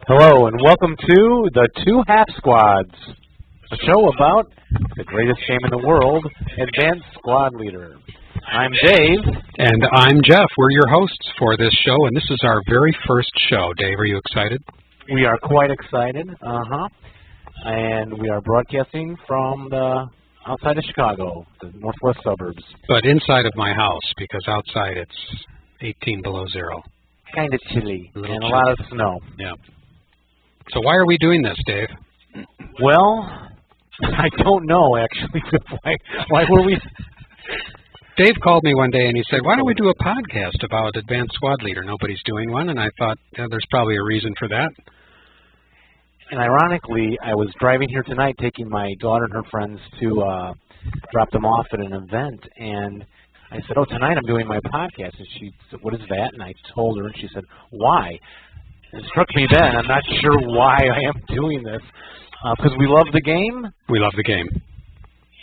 Hello and welcome to the Two Half Squads, a show about the greatest game in the world, Advanced Squad Leader. I'm Dave. And I'm Jeff. We're your hosts for this show, and this is our very first show. Dave, are you excited? We are quite excited, and we are broadcasting from the outside of Chicago, the northwest suburbs. But inside of my house, because outside it's 18 below zero. Kind of chilly, and chilly. a lot of snow. Yeah. So why are we doing this, Dave? Well, I don't know, actually. Why were we... Dave called me one day and he said, why don't we do a podcast about Advanced Squad Leader? Nobody's doing one, and I thought, there's probably a reason for that. And ironically, I was driving here tonight taking my daughter and her friends to drop them off at an event, and I said, tonight I'm doing my podcast. And she said, what is that? And I told her, and she said, why? And it struck me then, I'm not sure why I am doing this, because we love the game. We love the game.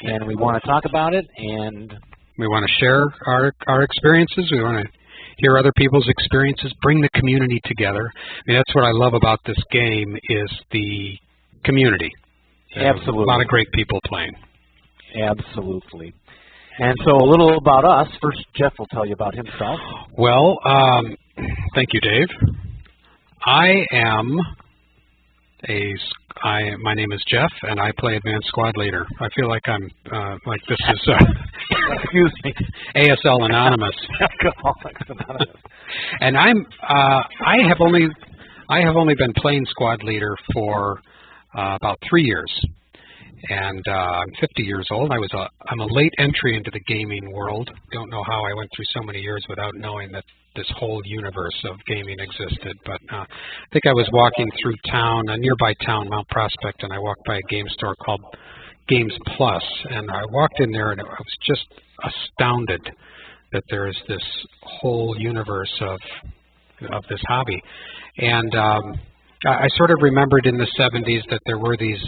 And we want to talk about it, and... we want to share our experiences. We want to hear other people's experiences, bring the community together. I mean, that's what I love about this game is the community. Absolutely. A lot of great people playing. Absolutely. And so a little about us. First, Jeff will tell you about himself. Well, thank you, Dave. My name is Jeff, and I play Advanced Squad Leader. I feel like I'm like this is excuse me, ASL Anonymous. Alcoholics Anonymous. And I have only been playing Squad Leader for about 3 years, and I'm 50 years old. I'm a late entry into the gaming world. Don't know how I went through so many years without knowing that this whole universe of gaming existed, but I think I was walking through town, a nearby town, Mount Prospect, and I walked by a game store called Games Plus, and I walked in there and I was just astounded that there is this whole universe of this hobby. And I sort of remembered in the 70s that there were these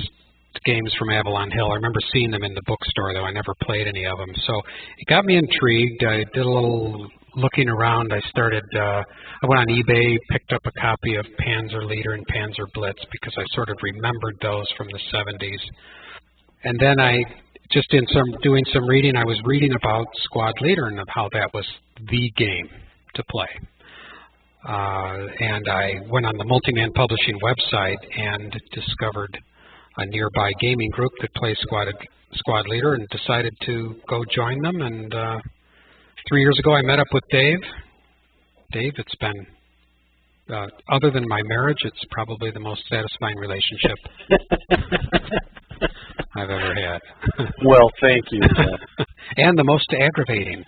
games from Avalon Hill. I remember seeing them in the bookstore, though I never played any of them. So it got me intrigued. I did a little looking around. I went on eBay, picked up a copy of Panzer Leader and Panzer Blitz because I sort of remembered those from the 70s. And then doing some reading, I was reading about Squad Leader and how that was the game to play. And I went on the Multiman Publishing website and discovered a nearby gaming group that plays Squad Leader and decided to go join them. And 3 years ago, I met up with Dave. Dave, it's been, other than my marriage, it's probably the most satisfying relationship I've ever had. Well, thank you. And the most aggravating.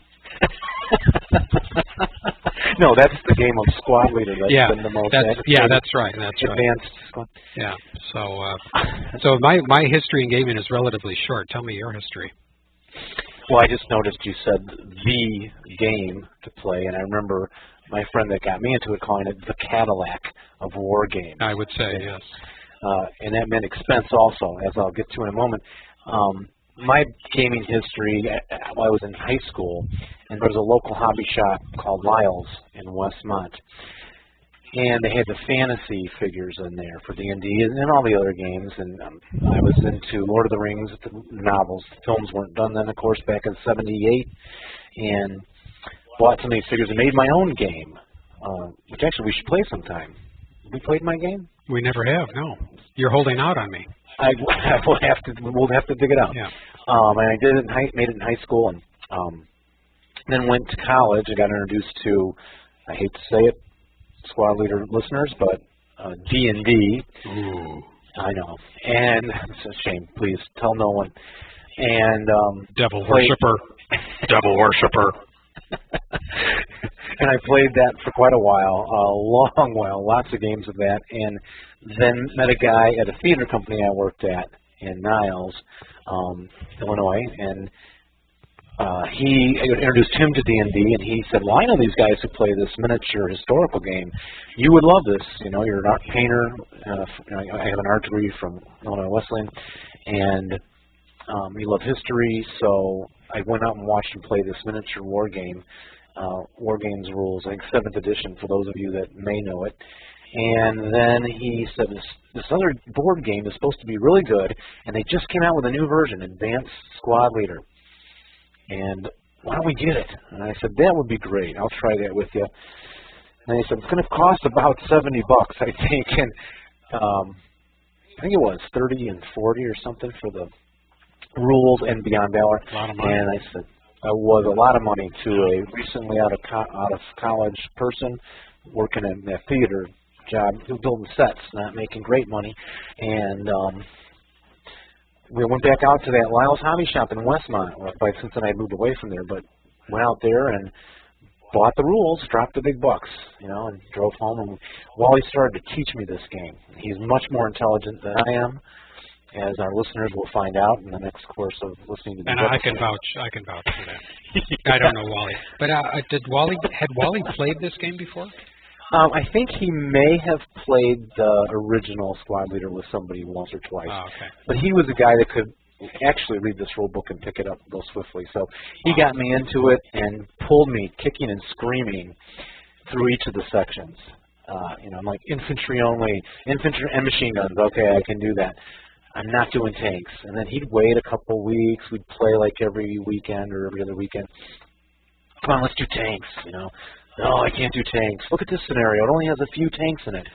No, that's the game of Squad Leader. That's been the most aggravating. That's right. That's right. Advanced Squad. Yeah. So my history in gaming is relatively short. Tell me your history. Well, I just noticed you said the game to play, and I remember my friend that got me into it calling it the Cadillac of war games. I would say, yes. And that meant expense also, as I'll get to in a moment. My gaming history, I was in high school, and there was a local hobby shop called Lyle's in Westmont. And they had the fantasy figures in there for D&D and all the other games. And I was into Lord of the Rings, the novels. The films weren't done then, of course, back in '78. And bought some of these figures and made my own game, which actually we should play sometime. Have we played my game? We never have, no. You're holding out on me. We'll have to dig it out. Yeah. And I did it made it in high school, and then went to college. I got introduced to, I hate to say it, Squad Leader listeners, but D&D. Ooh. I know, and it's a shame. Please tell no one. And devil worshiper. Devil worshiper. And I played that for quite a while, a long while, lots of games of that, and then met a guy at a theater company I worked at in Niles, Illinois, and he introduced him to D&D, and he said, well, I know these guys who play this miniature historical game. You would love this. You know, you're an art painter. I have an art degree from Illinois Wesleyan, and you love history, so I went out and watched him play this miniature war game, War Games rules, I think 7th edition for those of you that may know it. And then he said this other board game is supposed to be really good, and they just came out with a new version, Advanced Squad Leader. And why don't we get it? And I said, that would be great. I'll try that with you. And he said, it's going to cost about $70, I think. And I think it was 30 and 40 or something for the rules and Beyond Valor. A lot of money. And I said, that was a lot of money to a recently out of college person working in a theater job, building sets, not making great money. And we went back out to that Lyle's Hobby Shop in Westmont. Since then I moved away from there, but went out there and bought the rules, dropped the big bucks, and drove home. And Wally started to teach me this game. He's much more intelligent than I am, as our listeners will find out in the next course of listening to the And episode. I can vouch for that. I don't know Wally, but had Wally played this game before? I think he may have played the original Squad Leader with somebody once or twice. Oh, okay. But he was a guy that could actually read this rule book and pick it up real swiftly. So he got me into it and pulled me kicking and screaming through each of the sections. I'm like, infantry only, infantry and machine guns. Okay, I can do that. I'm not doing tanks. And then he'd wait a couple weeks. We'd play like every weekend or every other weekend. Come on, let's do tanks, No, I can't do tanks. Look at this scenario. It only has a few tanks in it.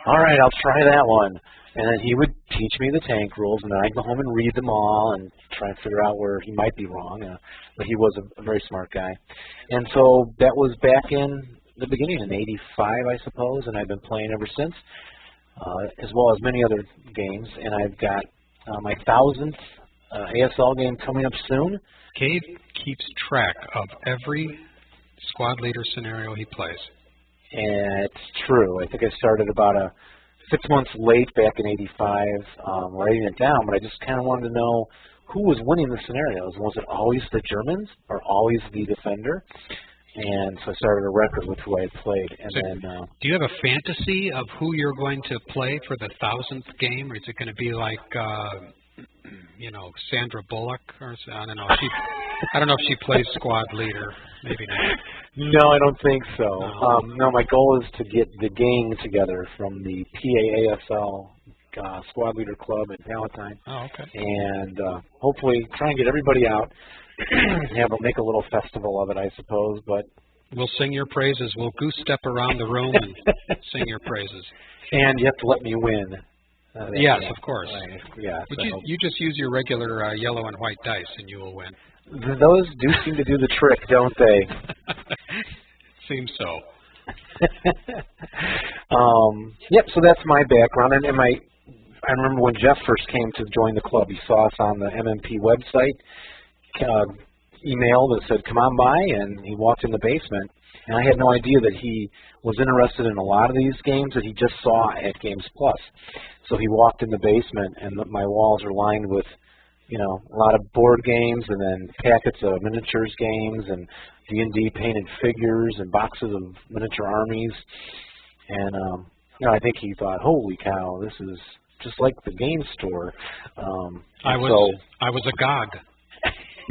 All right, I'll try that one. And then he would teach me the tank rules, and then I'd go home and read them all and try and figure out where he might be wrong. But he was a very smart guy. And so that was back in the beginning, in '85, I suppose, and I've been playing ever since, as well as many other games. And I've got my 1000th ASL game coming up soon. Gabe keeps track of every Squad Leader scenario he plays. And it's true. I think I started about 6 months late back in '85, writing it down, but I just kind of wanted to know who was winning the scenarios. Was it always the Germans or always the defender? And so I started a record with who I had played. And So then, do you have a fantasy of who you're going to play for the 1000th game, or is it going to be like, Sandra Bullock, or I don't know. I don't know if she plays Squad Leader. Maybe not. no, I don't think so. No. No, my goal is to get the gang together from the PAASL Squad Leader Club in Palatine. Oh, okay. And hopefully try and get everybody out. Make a little festival of it, I suppose. But We'll sing your praises. We'll goose step around the room and sing your praises. And you have to let me win. Yes, of course. Yeah. But you just use your regular yellow and white dice, and you will win. Those do seem to do the trick, don't they? Seems so. Yep. So that's my background, and I remember when Jeff first came to join the club, he saw us on the MMP website. Email that said, come on by, and he walked in the basement, and I had no idea that he was interested in a lot of these games that he just saw at Games Plus. So he walked in the basement, and my walls are lined with, a lot of board games, and then packets of miniatures games, and D&D painted figures, and boxes of miniature armies. And, I think he thought, holy cow, this is just like the game store. I was agog.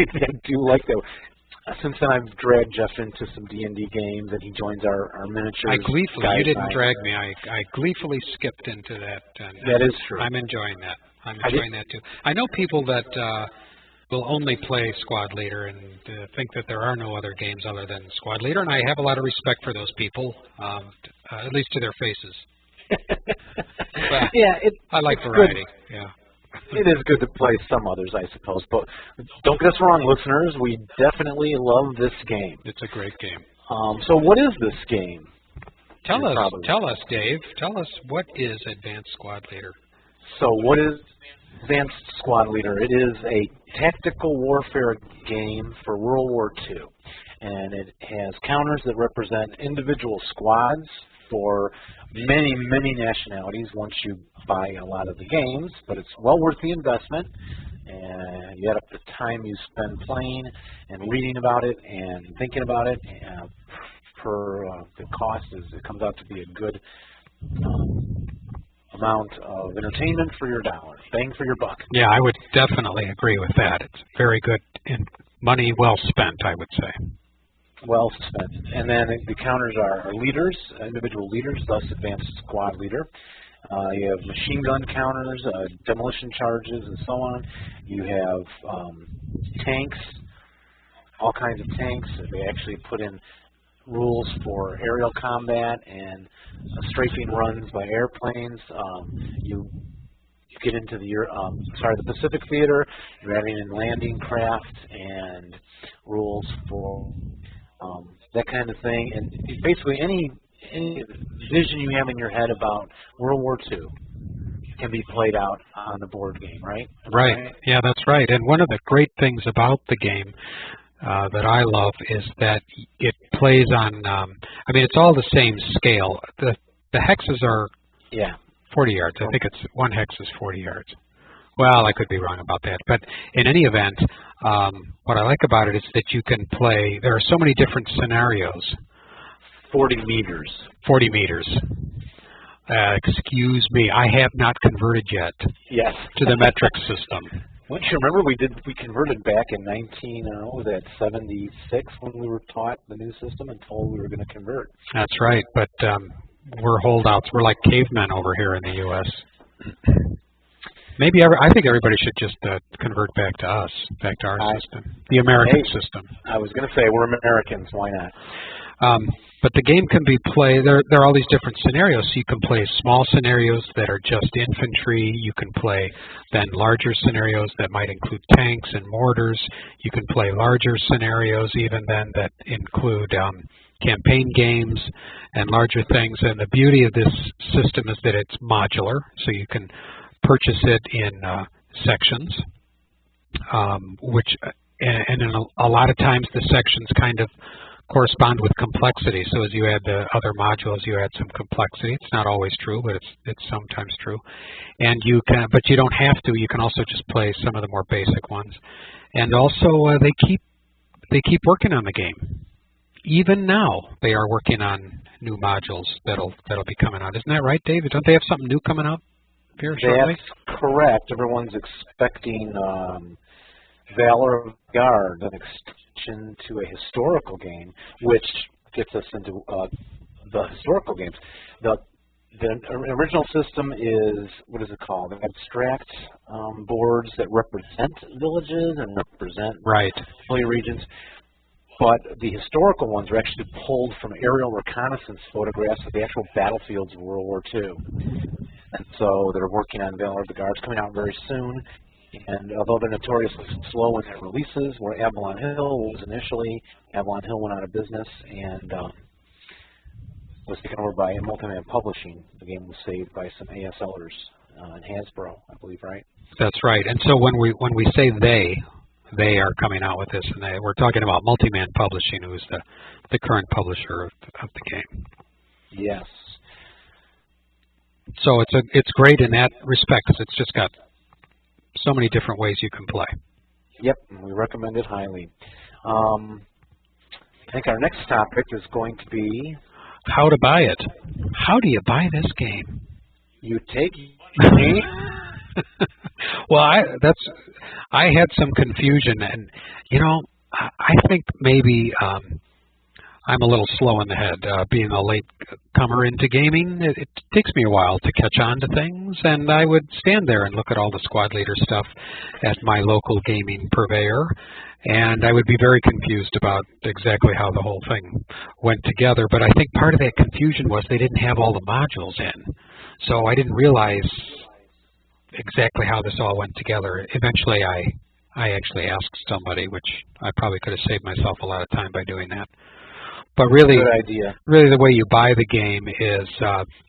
I do like that. Since then, I've dragged Jeff into some D&D games, and he joins our miniatures. You didn't drag me. I gleefully skipped into that. And that is true. I'm enjoying that. I'm enjoying that too. I know people that will only play Squad Leader and think that there are no other games other than Squad Leader, and I have a lot of respect for those people, at least to their faces. I like variety. Good. Yeah. It is good to play some others, I suppose. But don't get us wrong, listeners. We definitely love this game. It's a great game. So what is this game? Tell us, Dave. Tell us, what is Advanced Squad Leader? So what is Advanced Squad Leader? It is a tactical warfare game for World War II. And it has counters that represent individual squads for many, many nationalities once you buy a lot of the games, but it's well worth the investment, and you add up the time you spend playing and reading about it and thinking about it, and the cost it comes out to be a good amount of entertainment for your dollar, bang for your buck. Yeah, I would definitely agree with that. It's very good and money well spent, I would say. well spent. And then the counters are leaders, individual leaders, thus advanced squad leader. You have machine gun counters, demolition charges, and so on. You have tanks, all kinds of tanks. They actually put in rules for aerial combat and strafing runs by airplanes. You get into the Pacific Theater. You're adding in landing craft and rules for that kind of thing. And basically any vision you have in your head about World War II can be played out on the board game, right? Right. Yeah, that's right. And one of the great things about the game that I love is that it plays on, I mean, it's all the same scale. The hexes are 40 yards. I think it's one hex is 40 yards. Well, I could be wrong about that. But in any event, what I like about it is that you can play, there are so many different scenarios. 40 meters. 40 meters. Excuse me, I have not converted yet to the metric system. Don't you remember we converted back in 1976 when we were taught the new system and told we were going to convert? That's right, but we're holdouts. We're like cavemen over here in the U.S. Maybe I think everybody should just convert back to us, back to our system, the American system. I was going to say we're Americans. Why not? But the game can be played, there are all these different scenarios. So you can play small scenarios that are just infantry. You can play then larger scenarios that might include tanks and mortars. You can play larger scenarios even then that include campaign games and larger things. And the beauty of this system is that it's modular, so you can purchase it in sections, and in a lot of times the sections kind of correspond with complexity. So as you add the other modules, you add some complexity. It's not always true, but it's sometimes true. And you can, but you don't have to. You can also just play some of the more basic ones. And also, they keep working on the game. Even now, they are working on new modules that'll be coming out. Isn't that right, David? Don't they have something new coming out here shortly? That's correct. Everyone's expecting Valor of Guard, an extension to a historical game, which gets us into the historical games. The original system is, what is it called? Abstract boards that represent villages and represent regions. But the historical ones are actually pulled from aerial reconnaissance photographs of the actual battlefields of World War II. And so they're working on Valor of the Guard. It's coming out very soon. And although they're notoriously slow in their releases, where Avalon Hill was initially, Avalon Hill went out of business and was taken over by Multiman Publishing. The game was saved by some ASLers in Hasbro, I believe, right? That's right. And so when we say they are coming out with this, and we're talking about Multiman Publishing, who is the current publisher of the game. Yes. So it's great in that respect because it's just got so many different ways you can play. Yep, we recommend it highly. I think our next topic is going to be how to buy it. How do you buy this game? You take me. Well, I had some confusion, and I think maybe I'm a little slow in the head. Being a late comer into gaming, it takes me a while to catch on to things, and I would stand there and look at all the squad leader stuff at my local gaming purveyor, and I would be very confused about exactly how the whole thing went together. But I think part of that confusion was they didn't have all the modules in, so I didn't realize exactly how this all went together. Eventually, I actually asked somebody, which I probably could have saved myself a lot of time by doing that. But really, really the way you buy the game is,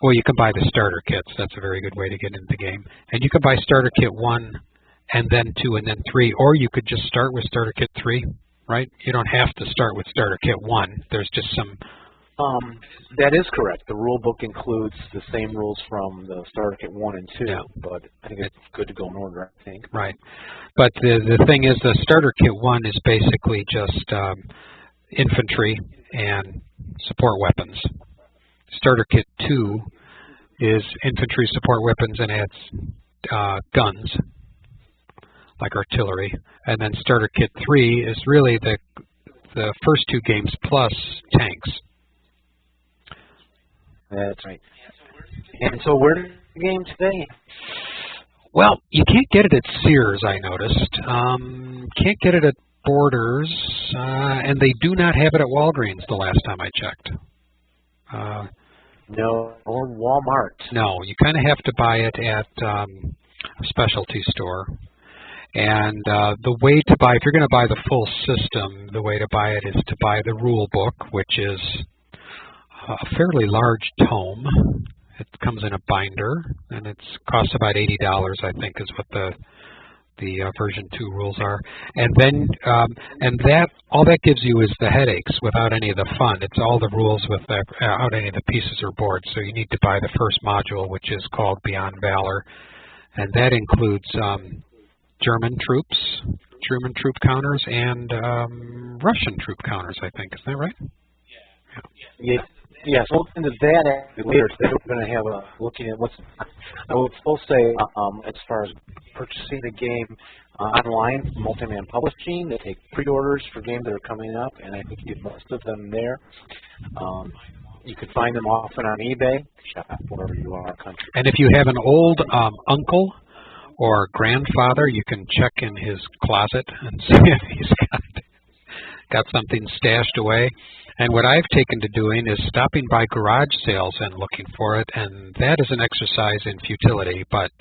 well, you can buy the starter kits. That's a very good way to get into the game. And you can buy starter kit 1 and then 2 and then 3, or you could just start with starter kit 3, right? You don't have to start with starter kit 1. There's just some... that is correct. The rule book includes the same rules from the starter kit 1 and 2, but I think it's good to go in order, I think. Right. But the thing is, the starter kit 1 is basically just infantry and support weapons. Starter kit 2 is infantry, support weapons, and adds guns, like artillery. And then starter kit 3 is really the first 2 games plus tanks. That's right. And so where's the game today? Well, you can't get it at Sears, I noticed. Can't get it at Borders, and they do not have it at Walgreens the last time I checked. No, or Walmart. No, you kind of have to buy it at a specialty store. And the way to buy, if you're going to buy the full system, the way to buy it is to buy the rule book, which is a fairly large tome. It comes in a binder, and it costs about $80, I think, is what the version 2 rules are. And then all that gives you is the headaches without any of the fun. It's all the rules without any of the pieces or boards. So you need to buy the first module, which is called Beyond Valor, and that includes German troop counters, and Russian troop counters, I think. Is that right? Yeah. Yes, we'll get into that later. Today we're going to have looking at what's. I would still say, as far as purchasing the game online, Multiman Publishing, they take pre-orders for games that are coming up, and I think you get most of them there. You can find them often on eBay, shop wherever you are in the country. And if you have an old uncle or grandfather, you can check in his closet and see if he's got something stashed away. And what I've taken to doing is stopping by garage sales and looking for it, and that is an exercise in futility, but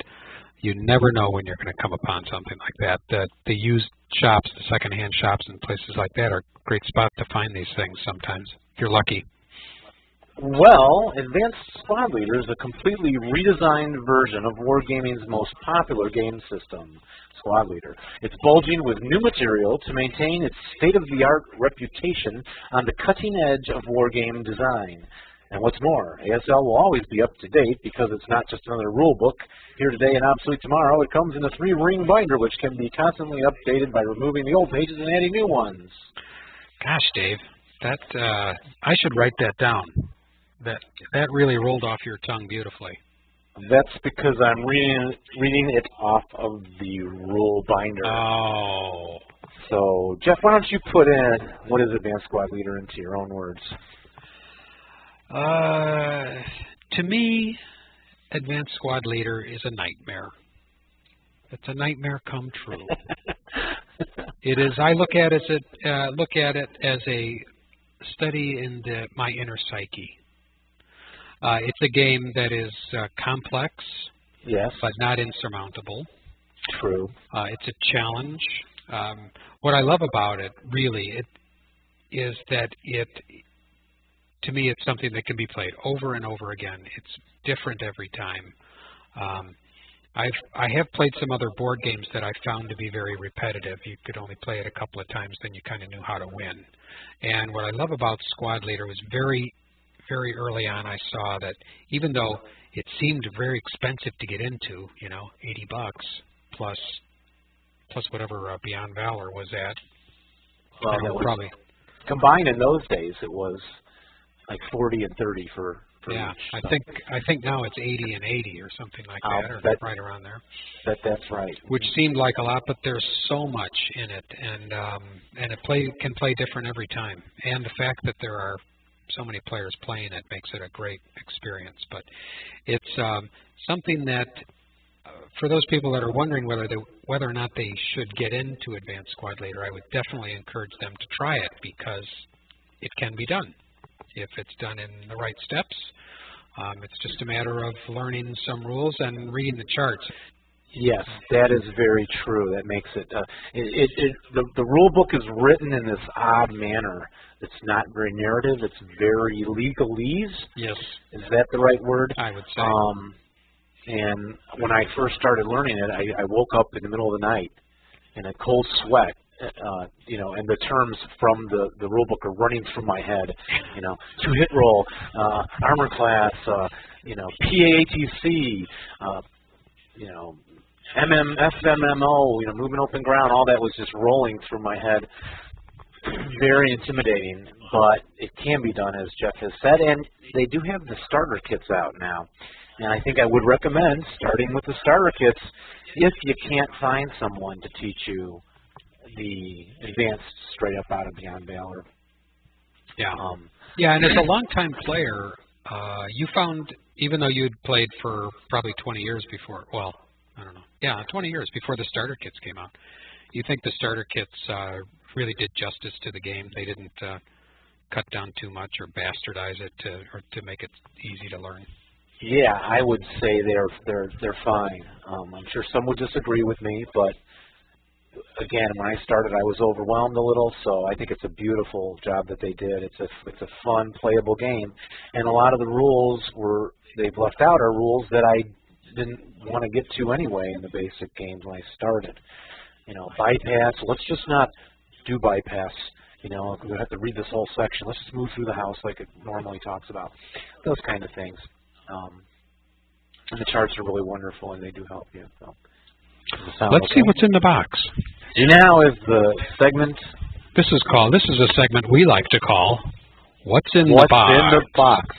you never know when you're going to come upon something like that. The used shops, the secondhand shops and places like that are a great spot to find these things sometimes, if you're lucky. Well, Advanced Squad Leader is a completely redesigned version of Wargaming's most popular game system, Squad Leader. It's bulging with new material to maintain its state-of-the-art reputation on the cutting edge of wargame design. And what's more, ASL will always be up to date because it's not just another rule book. Here today and obsolete tomorrow, it comes in a 3-ring binder which can be constantly updated by removing the old pages and adding new ones. Gosh, Dave, that I should write that down. That really rolled off your tongue beautifully. That's because I'm reading it off of the rule binder. Oh. So, Jeff, why don't you put in what is Advanced Squad Leader into your own words? To me, Advanced Squad Leader is a nightmare. It's a nightmare come true. It is. I look at it as a study in my inner psyche. It's a game that is complex, yes, but not insurmountable. True. It's a challenge. What I love about it, really, is that to me, it's something that can be played over and over again. It's different every time. I have played some other board games that I found to be very repetitive. You could only play it a couple of times, then you kind of knew how to win. And what I love about Squad Leader was very early on I saw that even though it seemed very expensive to get into, $80 plus whatever Beyond Valor was at. Well, that was probably combined in those days. It was like 40 and 30 for yeah. each. I think now it's 80 and 80 or something like that, or right around there. That's right. Which seemed like a lot, but there's so much in it, and it can play different every time. And the fact that there are so many players playing it makes it a great experience. But it's something that, for those people that are wondering whether or not they should get into Advanced Squad Leader, I would definitely encourage them to try it because it can be done if it's done in the right steps. It's just a matter of learning some rules and reading the charts. Yes, that is very true. That makes it, the rule book is written in this odd manner. It's not very narrative. It's very legalese. Yes. Is that the right word? I would say. And when I first started learning it, I woke up in the middle of the night in a cold sweat, and the terms from the rule book are running through my head. 2-hit roll, armor class, PAATC, FMMO, moving open ground, all that was just rolling through my head. Very intimidating, but it can be done, as Jeff has said, and they do have the starter kits out now. And I think I would recommend starting with the starter kits if you can't find someone to teach you the advanced straight up out of Beyond Valor. Yeah. Yeah, and as a longtime player, you found, even though you'd played for probably 20 years before, well, I don't know, yeah, 20 years before the starter kits came out, you think the starter kits really did justice to the game? They didn't cut down too much or bastardize it to make it easy to learn? Yeah, I would say they're fine. I'm sure some would disagree with me, but again, when I started, I was overwhelmed a little, so I think it's a beautiful job that they did. It's a fun, playable game, and a lot of the rules they've left out are rules that I didn't want to get to anyway in the basic games when I started. You know, bypass. Let's just not do bypass. You know, we have to read this whole section. Let's just move through the house like it normally talks about. Those kind of things. And the charts are really wonderful, and they do help you. So. Let's see what's in the box. Now is the segment. This is a segment we like to call What's in the Box? What's in the box?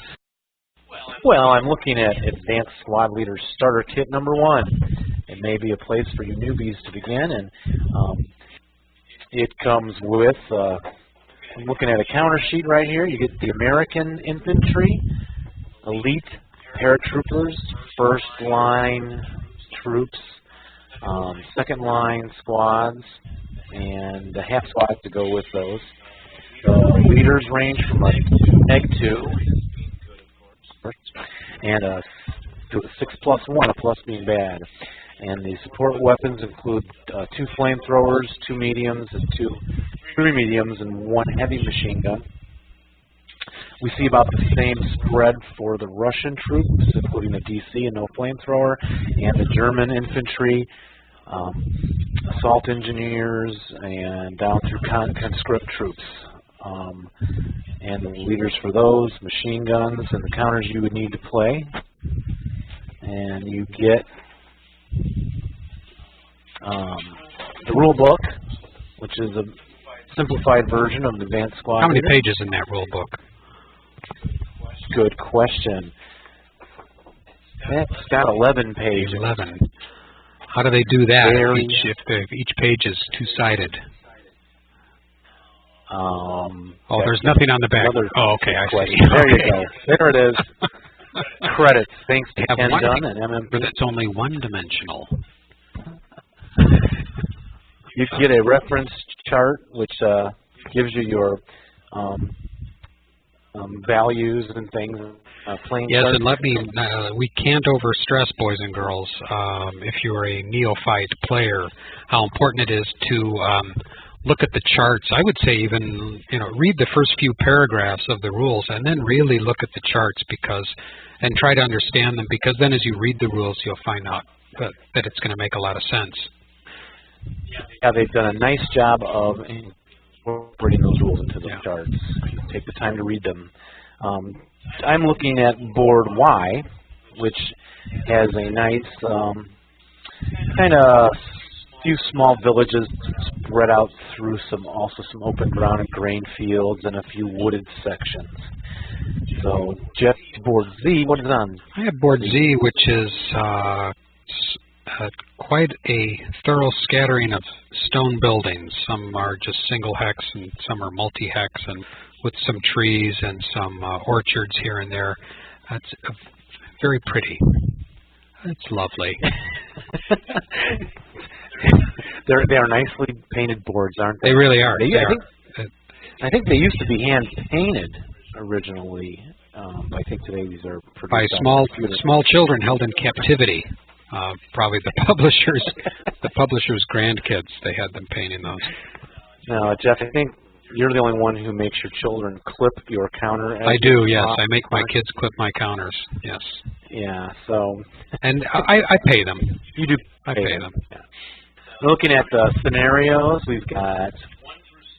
Well, I'm looking at Advanced Squad Leader Starter Kit number 1. It may be a place for you newbies to begin, and it comes with, I'm looking at a counter sheet right here. You get the American Infantry, Elite Paratroopers, First Line Troops, Second Line Squads, and the half squads to go with those. The leaders range from a -2 and to a 6+1, a plus being bad. And the support weapons include 2 flamethrowers, 2 mediums, and 3 mediums, and 1 heavy machine gun. We see about the same spread for the Russian troops, including the DC and no flamethrower, and the German infantry, assault engineers, and down through conscript troops. And the leaders for those, machine guns, and the counters you would need to play. And you get the rule book, which is a simplified version of the Advanced Squad. How many pages in that rule book? Good question. That's got 11 pages. 11. How do they do that if each page is two-sided? There's nothing on the back. Oh, okay, I see. There you go. There it is. Credits. Thanks to Ken Dunn and MM. But it's only one-dimensional. You get a reference chart, which gives you your values and things. Yes, and let me, we can't overstress, boys and girls, if you're a neophyte player, how important it is to look at the charts. I would say even, read the first few paragraphs of the rules and then really look at the charts and try to understand them, because then as you read the rules, you'll find out that it's going to make a lot of sense. Yeah, they've done a nice job of incorporating those rules into the charts. Take the time to read them. I'm looking at board Y, which has a nice kind of few small villages spread out through some open ground and grain fields and a few wooded sections. So, Jeff, board Z, what is on? I have board Z, which is quite a thorough scattering of stone buildings. Some are just single hex and some are multi-hex, and with some trees and some orchards here and there. That's very pretty. It's lovely. They are nicely painted boards, aren't they? They really are. I think they used to be hand painted originally. I think today these are produced by small children held in captivity. Probably the publisher's grandkids. They had them painting those. No, Jeff, I think you're the only one who makes your children clip your counter. I do, yes. I make my kids clip my counters, yes. Yeah, so... And I pay them. You do I pay them. Yeah. Looking at the scenarios, we've got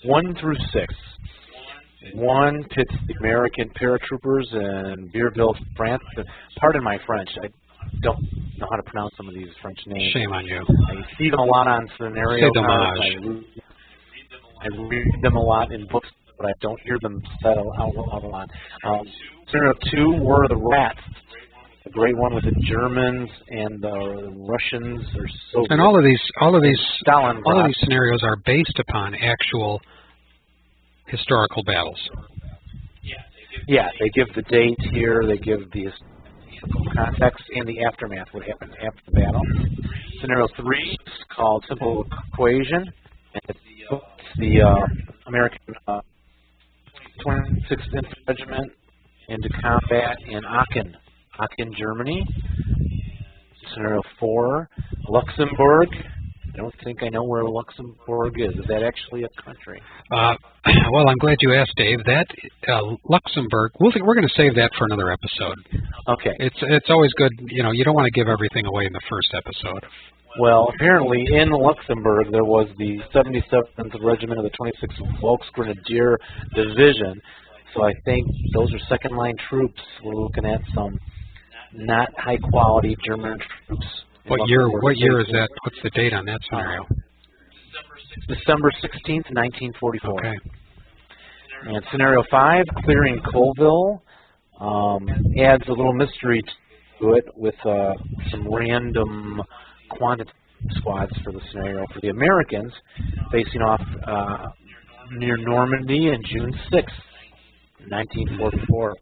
1 through 6. 1 pits the American paratroopers in Beerville, France. Pardon my French. I don't know how to pronounce some of these French names. Shame on you. I see them a lot on scenario cards. I read them a lot in books, but I don't hear them said out a lot. Scenario 2 were the rats. a great one with the Germans and the Russians or Soviets. And all of these Stalingrad. scenarios are based upon actual historical battles. Yeah, they give the date here, they give the historical context and the aftermath, what happened after the battle. Scenario 3 is called Simple Equation, and it's the American 26th Infantry Regiment into combat in Aachen, Germany. Scenario 4, Luxembourg. I don't think I know where Luxembourg is. Is that actually a country? Well, I'm glad you asked, Dave. That Luxembourg, we're going to save that for another episode. Okay. It's always good, you know, you don't want to give everything away in the first episode. Well, apparently in Luxembourg there was the 77th Regiment of the 26th Volksgrenadier Division. So I think those are second-line troops. We're looking at some not high-quality German troops. What year is that? What's the date on that scenario? December 16th, 1944. Okay. And scenario 5, clearing Colville, adds a little mystery to it with some random quantity squads for the scenario for the Americans, facing off near Normandy in June 6th, 1944.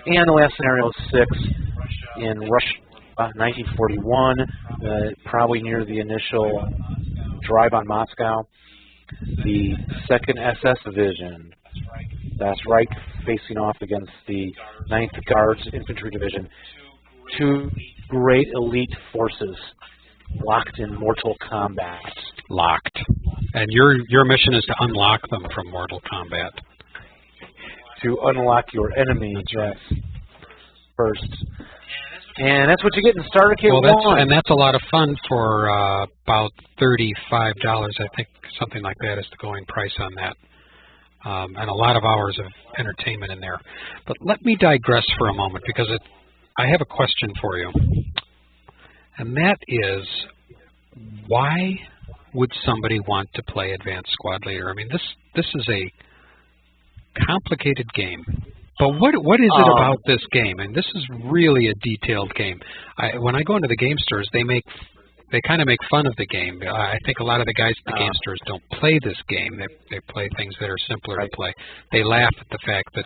And the last scenario 6 in Russia, 1941, probably near the initial drive on Moscow. The 2nd SS Division, that's right, facing off against the 9th Guards Infantry Division. Two great elite forces locked in mortal combat. Locked. And your mission is to unlock them from mortal combat. To unlock your enemy, yes, first. And that's what you get in Starter Kit 1. That's a lot of fun for about $35, I think, something like that is the going price on that. And a lot of hours of entertainment in there. But let me digress for a moment, because I have a question for you. And that is, why would somebody want to play Advanced Squad Leader? I mean, this is a complicated game. But what is it about this game? And this is really a detailed game. When I go into the game stores, they kind of make fun of the game. I think a lot of the guys at the game stores don't play this game. They play things that are simpler to play. They laugh at the fact that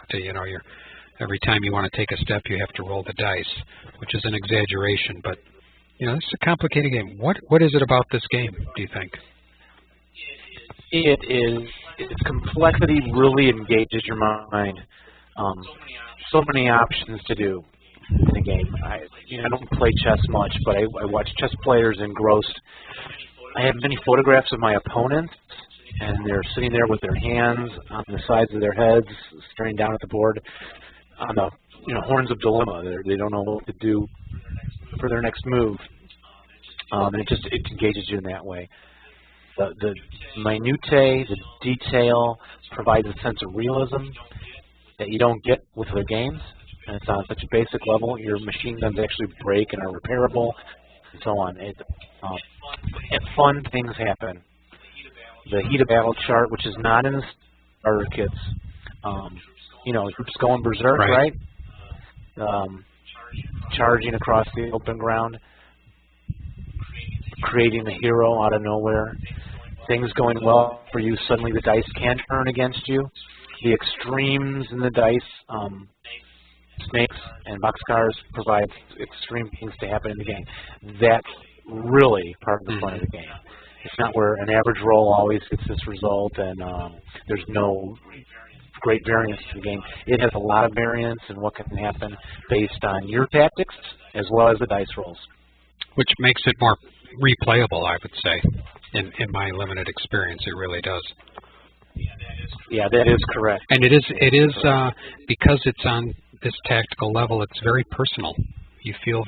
every time you want to take a step, you have to roll the dice, which is an exaggeration. But it's a complicated game. What is it about this game, do you think? Its complexity really engages your mind. So many options to do in the game. I don't play chess much, but I watch chess players engrossed. I have many photographs of my opponents, and they're sitting there with their hands on the sides of their heads, staring down at the board on the horns of dilemma. They don't know what to do for their next move, and it engages you in that way. The minutiae, the detail provides a sense of realism that you don't get with other games, and it's on such a basic level. Your machine guns actually break and are repairable, and so on. And fun things happen. The heat of battle chart, which is not in the starter kits, troops going berserk, right? Charging across the open ground, creating a hero out of nowhere. Things going well for you, suddenly the dice can turn against you. The extremes in the dice, snakes and boxcars, provide extreme things to happen in the game. That's really part of the fun of the game. It's not where an average roll always gets this result and there's no great variance to the game. It has a lot of variance in what can happen based on your tactics as well as the dice rolls. Which makes it more replayable, I would say. In my limited experience, it really does. Yeah, that is correct. And it is because it's on this tactical level, it's very personal. You feel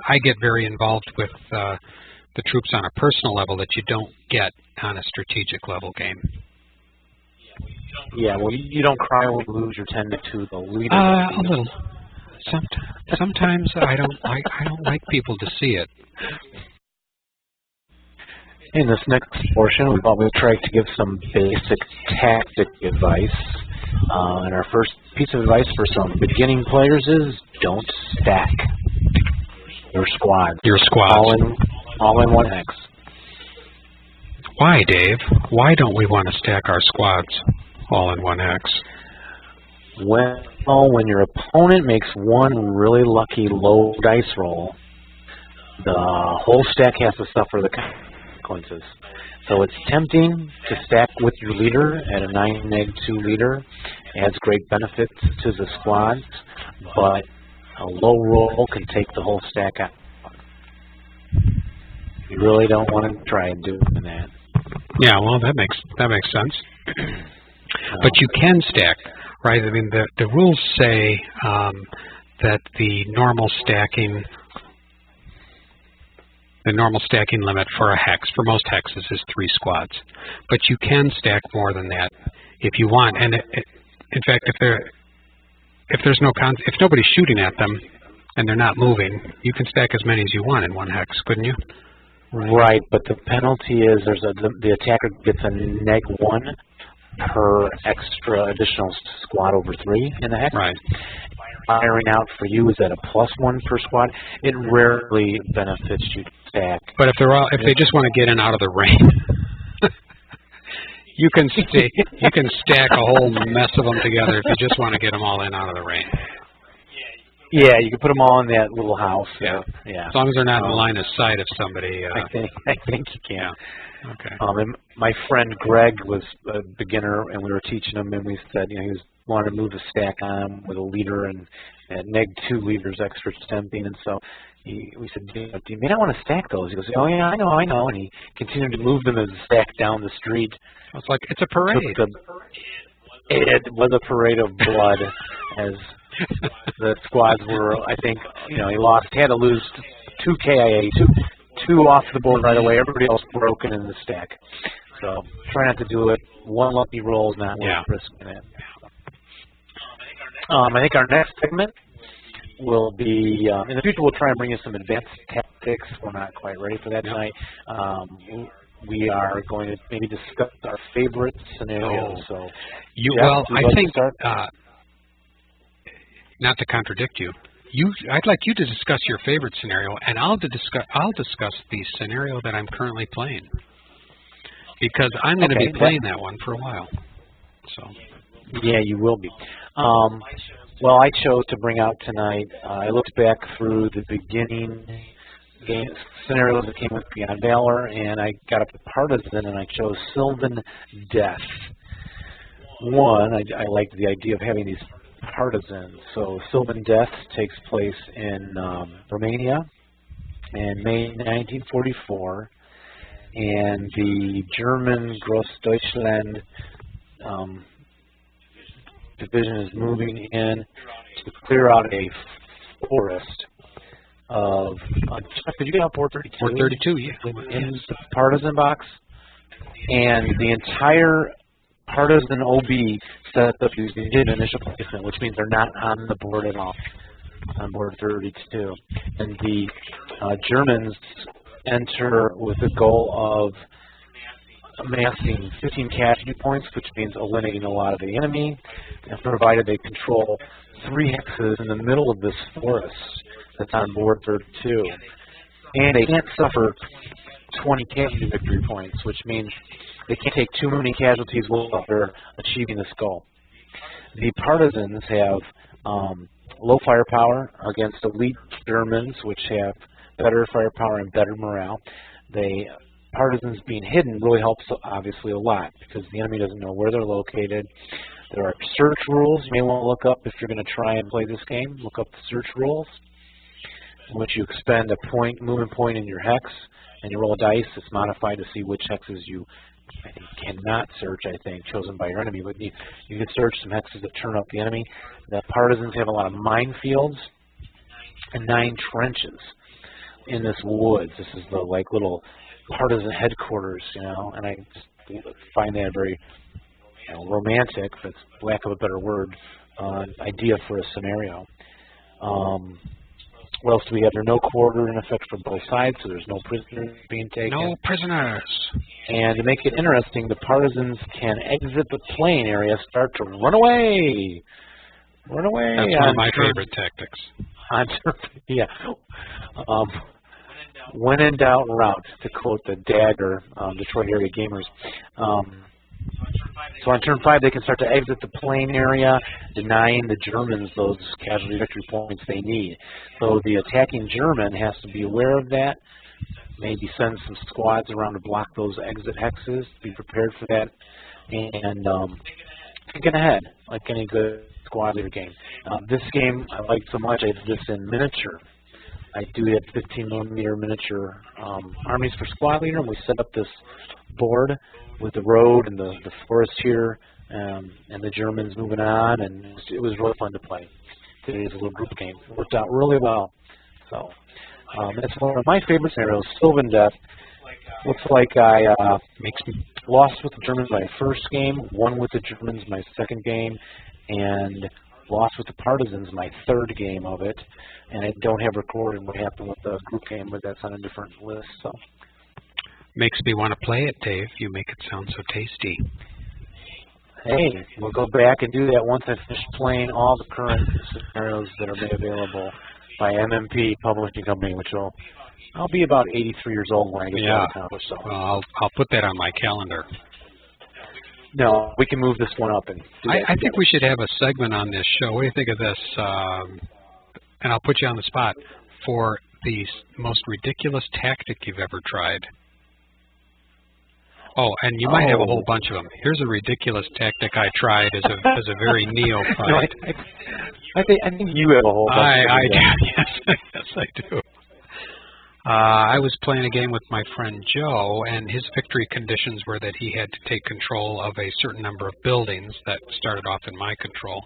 I get very involved with the troops on a personal level that you don't get on a strategic level game. Yeah, well, you don't cry when you lose your 10-2 the leader. A little. Sometimes I don't like people to see it. In this next portion, we thought we'd try to give some basic tactic advice. And our first piece of advice for some beginning players is don't stack your squad. Your squads. All in one hex. Why, Dave? Why don't we want to stack our squads all in one hex? When your opponent makes one really lucky low dice roll, the whole stack has to suffer the consequences. So it's tempting to stack with your leader at a 9-2 leader. Adds great benefits to the squad, but a low roll can take the whole stack out. You really don't want to try and do that. Yeah, well, that makes sense. But you can stack, right? I mean, the rules say that the normal stacking limit for a hex, for most hexes, is 3 squads. But you can stack more than that if you want. And in fact, if nobody's shooting at them and they're not moving, you can stack as many as you want in one hex, couldn't you? Right, but the penalty is the attacker gets a -1 per extra additional squad over 3 in the hex. Right. Firing out for you is at a +1 per squad. It rarely benefits you to stack. But if they just want to get in out of the rain, you can stack a whole mess of them together if you just want to get them all in out of the rain. Yeah, you can put them all in that little house. Yeah. As long as they're not in the line of sight of somebody. I think you can. Yeah. Okay. And my friend Greg was a beginner, and we were teaching him, and we said, he wanted to move a stack on with a leader, and at -2 leaders extra tempting, and so we said, do you may not want to stack those? He goes, oh yeah, I know, and he continued to move them as a stack down the street. It's like it's a parade. It was a parade of blood as the squads were, I think, he had to lose 2 KIA, two off the board right away. Everybody else broken in the stack. So try not to do it. One lucky roll is not worth risking it. I think our next segment will be, in the future we'll try and bring you some advanced tactics. We're not quite ready for that tonight. We are going to maybe discuss our favorite scenarios. So, I think, not to contradict you, I'd like you to discuss your favorite scenario, and I'll discuss the scenario that I'm currently playing, because I'm going to be playing that one for a while. So. Yeah, you will be. Well, I chose to bring out tonight. I looked back through the beginning scenarios that came with Beyond Valor, and I got up to Partisan, and I chose Sylvan Death. One, I liked the idea of having these partisans. So Sylvan Death takes place in Romania in May 1944, and the German Großdeutschland division is moving in to clear out a forest of. Did you get out 432? 432, yeah. In the partisan box, and the entire partisan OB set up using initial placement, which means they're not on the board at all, on board 32. And the Germans enter with the goal of amassing 15 casualty points, which means eliminating a lot of the enemy, and provided they control 3 hexes in the middle of this forest that's on board 32. And they can't suffer 20 casualty victory points, which means they can't take too many casualties while they're achieving this goal. The partisans have low firepower against elite Germans, which have better firepower and better morale. Partisans being hidden really helps, obviously, a lot, because the enemy doesn't know where they're located. There are search rules you may want to look up if you're going to try and play this game. Look up the search rules, in which you expend a movement point in your hex, and you roll a dice. It's modified to see which hexes you cannot search, chosen by your enemy. But you can search some hexes that turn up the enemy. The partisans have a lot of minefields and 9 trenches in this woods. This is the little partisan headquarters, and I just find that very romantic, for lack of a better word, idea for a scenario. What else do we have? There are no quarter in effect from both sides, so there's no prisoners being taken. No prisoners. And to make it interesting, the partisans can exit the playing area, start to run away Run away. That's one of my favorite tactics. Yeah. When in doubt, rout, to quote the Dagger, Detroit area gamers. So on turn 5, they can start to exit the plain area, denying the Germans those casualty victory points they need. So the attacking German has to be aware of that, maybe send some squads around to block those exit hexes, be prepared for that, and thinking ahead, like any good squad leader game. This game I liked so much, I did this in miniature. I do have 15mm miniature armies for squad leader, and we set up this board with the road and the forest here, and the Germans moving on, and it was really fun to play. Today is a little group game. It worked out really well. So that's one of my favorite scenarios, Sylvan Death. Looks like I lost with the Germans my first game, won with the Germans my second game, and lost with the Partisans my third game of it. And I don't have recorded what happened with the group game, but that's on a different list. So makes me want to play it, Dave. You make it sound so tasty. Hey, we'll go back and do that once I finish playing all the current scenarios that are made available by MMP Publishing Company, which I'll be about 83 years old when I get that accomplished. So. Well, I'll put that on my calendar. No, we can move this one up and do that I think we should have a segment on this show. What do you think of this? And I'll put you on the spot for the most ridiculous tactic you've ever tried. Oh, and you might have a whole bunch of them. Here's a ridiculous tactic I tried as a very neophyte. No, I think you have a whole bunch. I do. Yes, I do. I was playing a game with my friend Joe, and his victory conditions were that he had to take control of a certain number of buildings that started off in my control.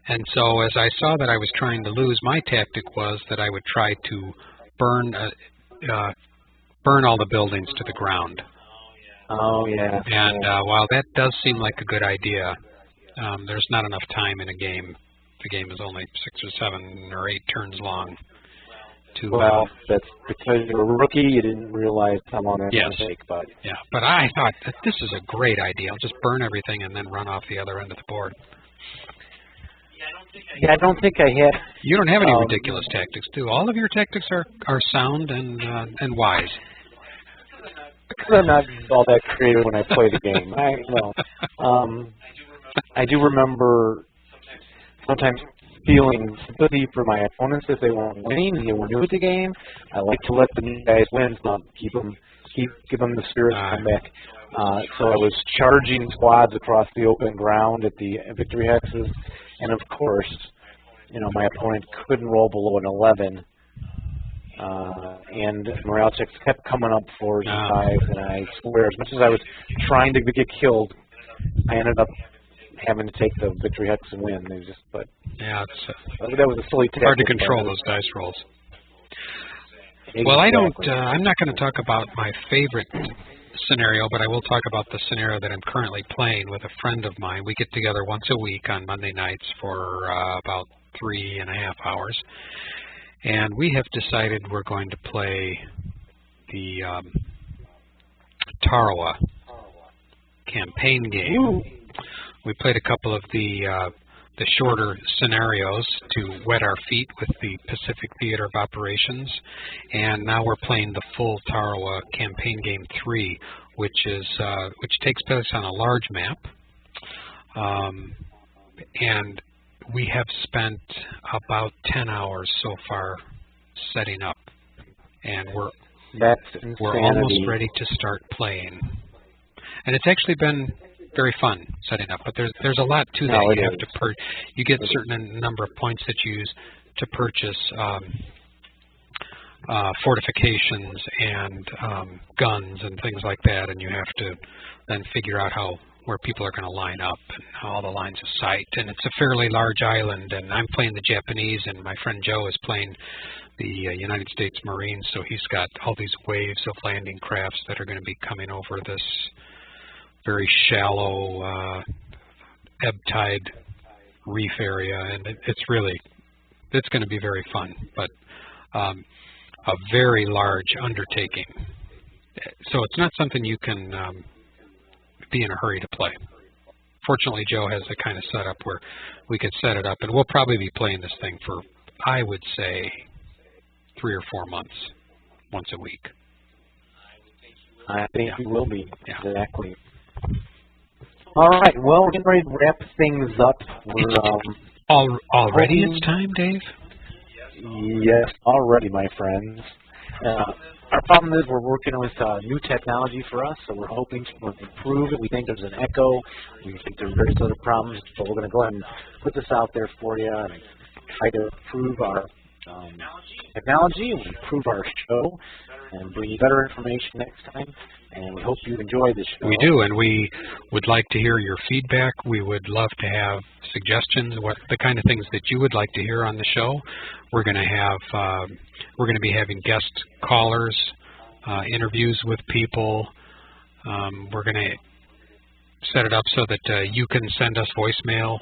And so as I saw that I was trying to lose, my tactic was that I would try to burn all the buildings to the ground. Oh, yeah. And while that does seem like a good idea, there's not enough time in a game. The game is only 6 or 7 or 8 turns long. Well, that's because you're a rookie. You didn't realize how long it would take. But yeah, but I thought that this is a great idea. I'll just burn everything and then run off the other end of the board. Yeah, I don't think I had. You don't have any ridiculous tactics, do? All of your tactics are sound and wise. Because I'm not all that creative when I play the game. I do remember sometimes feeling sympathy for my opponents if they weren't winning and they were new at the game. I like to let the new guys win, so give them the spirit to come back. So I was charging squads across the open ground at the victory hexes, and of course, my opponent couldn't roll below an 11. And morale checks kept coming up 4s and 5s, and I swear, as much as I was trying to get killed, I ended up having to take the victory hex and win. Yeah, that was a silly tactic. Hard to control those dice rolls. Exactly. Well, I'm not going to talk about my favorite scenario, but I will talk about the scenario that I'm currently playing with a friend of mine. We get together once a week on Monday nights for about 3.5 hours. And we have decided we're going to play the Tarawa campaign game. Ooh. We played a couple of the shorter scenarios to wet our feet with the Pacific Theater of Operations, and now we're playing the full Tarawa campaign game 3, which takes place on a large map, and we have spent about 10 hours so far setting up, and we're almost ready to start playing. And it's actually been very fun setting up, but there's a lot to that. You have to you get a certain number of points that you use to purchase fortifications and guns and things like that, and you have to then figure out where people are going to line up and all the lines of sight. And it's a fairly large island, and I'm playing the Japanese, and my friend Joe is playing the United States Marines, so he's got all these waves of landing crafts that are going to be coming over this very shallow ebb tide reef area, and it's going to be very fun, but a very large undertaking. So it's not something you can be in a hurry to play. fortunately, Joe has the kind of setup where we could set it up, and we'll probably be playing this thing for, I would say, 3 or 4 months, once a week. I think you will be, Yeah. exactly. All right, well, we're getting ready to wrap things up. We're Already hoping- it's time, Dave? Yes, already, my friends. Our problem is we're working with new technology for us, so we're hoping to improve it. We think there's an echo. We think there are various other problems, but we're going to go ahead and put this out there for you and try to improve our technology and improve our show and bring you better information next time. And we hope you enjoy this show. We do, and we would like to hear your feedback. We would love to have suggestions, what the kind of things that you would like to hear on the show. We're going to have, we're going to be having guest callers, interviews with people. We're going to set it up so that you can send us voicemail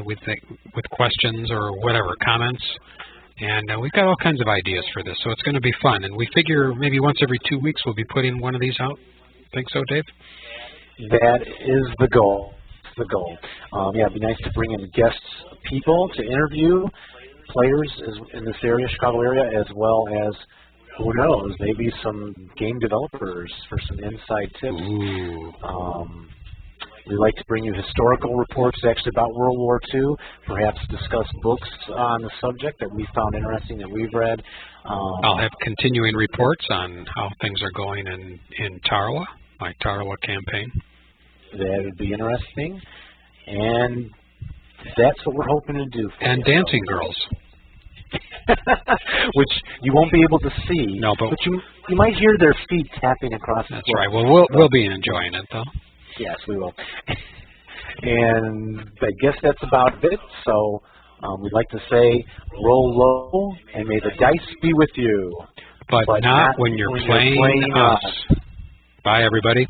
with questions or whatever, comments. And we've got all kinds of ideas for this, so it's going to be fun. And we figure maybe once every 2 weeks we'll be putting one of these out. Think so, Dave? That is the goal. The goal. Yeah, it'd be nice to bring in guests, people to interview, players in this area, Chicago area, as well as, who knows, maybe some game developers for some inside tips. Ooh. We like to bring you historical reports actually about World War II, perhaps discuss books on the subject that we found interesting that we've read. I'll have continuing reports on how things are going in Tarawa, my Tarawa campaign. That would be interesting. And that's what we're hoping to do. And dancing girls. Which you won't be able to see. No, but you might hear their feet tapping across the That's floor. right. Well, we'll be enjoying it, though. Yes, we will. And I guess that's about it. So we'd like to say, roll low, and may the dice be with you. But not when you're playing us. Bye, everybody.